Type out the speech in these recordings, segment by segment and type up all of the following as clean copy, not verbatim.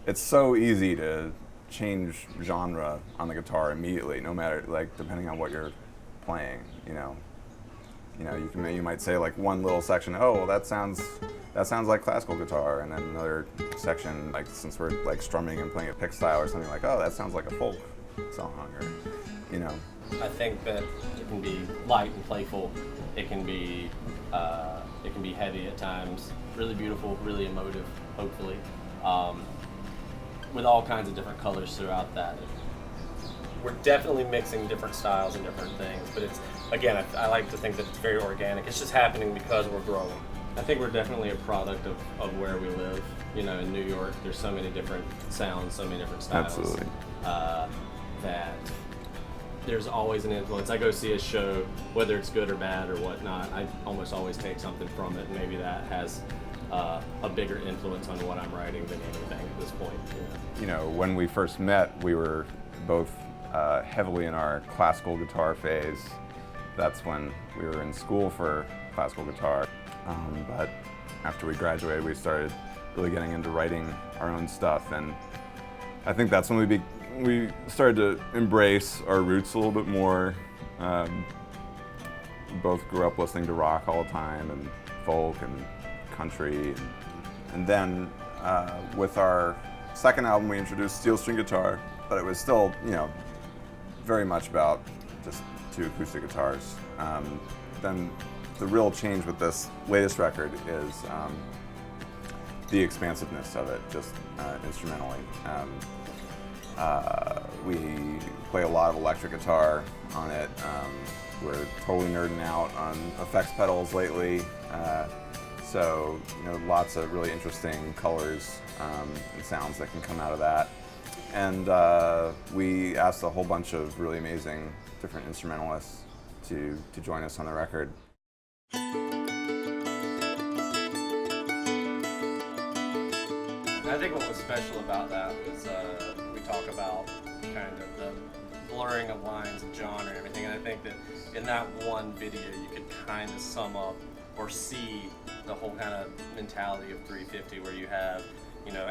it's so easy to change genre on the guitar immediately, no matter, like, depending on what you're playing. You might say like one little section, oh, well, that sounds like classical guitar, and then another section, like since we're like strumming and playing a pick style or something, like, oh, that sounds like a folk song, or I think that it can be light and playful. It can be heavy at times, really beautiful, really emotive, hopefully, with all kinds of different colors throughout that. We're definitely mixing different styles and different things, but it's, again, I like to think that it's very organic. It's just happening because we're growing. I think we're definitely a product of where we live. In New York, there's so many different sounds, so many different styles. Absolutely. That there's always an influence. I go see a show, whether it's good or bad or whatnot, I almost always take something from it. Maybe that has a bigger influence on what I'm writing than anything at this point. When we first met, we were both heavily in our classical guitar phase. That's when we were in school for classical guitar. But after we graduated, we started really getting into writing our own stuff, and I think that's when we started to embrace our roots a little bit more. We both grew up listening to rock all the time, and folk and country, and then with our second album, we introduced steel string guitar, but it was still, very much about just two acoustic guitars. Then the real change with this latest record is the expansiveness of it, just instrumentally. We play a lot of electric guitar on it. We're totally nerding out on effects pedals lately. So, lots of really interesting colors and sounds that can come out of that. And we asked a whole bunch of really amazing different instrumentalists to join us on the record. I think what was special about that was we talk about kind of the blurring of lines of genre and everything, and I think that in that one video you could kind of sum up or see the whole kind of mentality of Threefifty, where you have,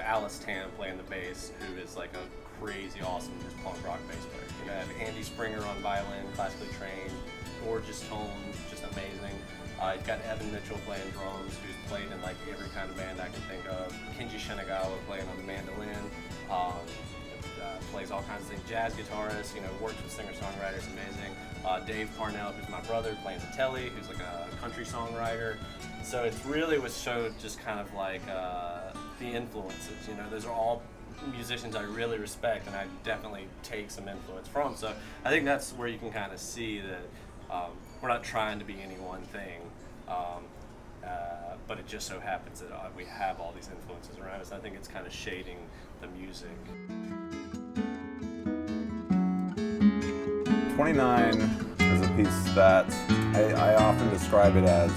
Alice Tam playing the bass, who is like a crazy awesome just punk rock bass player. You have Andy Springer on violin, classically trained, gorgeous tones, just amazing. You've got Evan Mitchell playing drums, who's played in like every kind of band I can think of. Kenji Shinagawa playing on the mandolin. Plays all kinds of things. Jazz guitarist, works with singer-songwriters, amazing. Dave Parnell, who's my brother, playing the telly, who's like a country songwriter. So it really showed just kind of like the influences. Those are all musicians I really respect, and I definitely take some influence from. So I think that's where you can kind of see that we're not trying to be any one thing, but it just so happens that we have all these influences around us. I think it's kind of shading the music. 29 is a piece that I often describe it as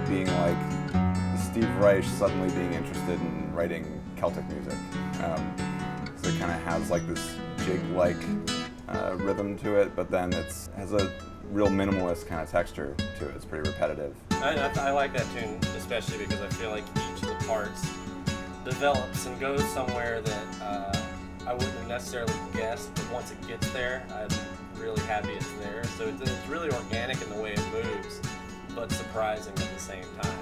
being like Steve Reich suddenly being interested in writing Celtic music. So it kind of has like this jig-like rhythm to it, but then it has a real minimalist kind of texture to it. It's pretty repetitive. I like that tune, especially because I feel like each of the parts develops and goes somewhere that I wouldn't have necessarily guessed, but once it gets there, I'm really happy it's there. So it's really organic in the way it moves, but surprising at the same time.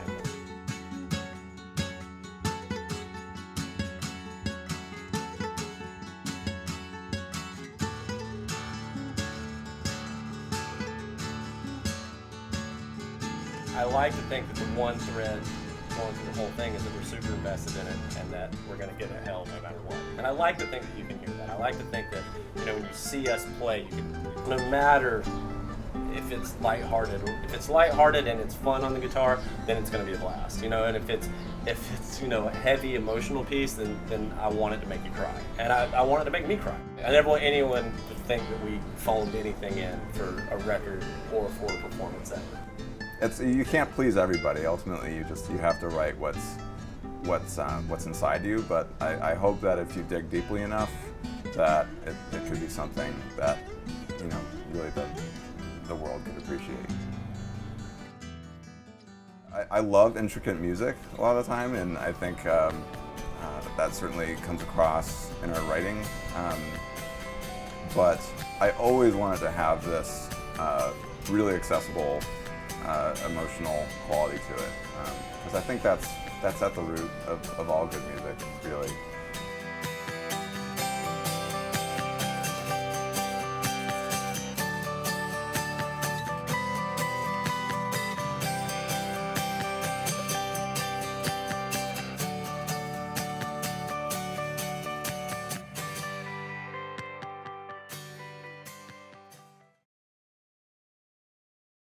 I like to think that the one thread going through the whole thing is that we're super invested in it and that we're going to get it held no matter what. And I like to think that you can hear that. I like to think that, when you see us play, you can, no matter if it's lighthearted, or if it's lighthearted and it's fun on the guitar, then it's going to be a blast, and if it's a heavy emotional piece, then I want it to make you cry, and I want it to make me cry. I never want anyone to think that we phoned anything in for a record or for a performance ever. You can't please everybody. Ultimately, you have to write what's inside you. But I hope that if you dig deeply enough, that it could be something that really the world could appreciate. I love intricate music a lot of the time, and I think that certainly comes across in our writing. But I always wanted to have this really accessible, emotional quality to it, because I think that's at the root of all good music, really.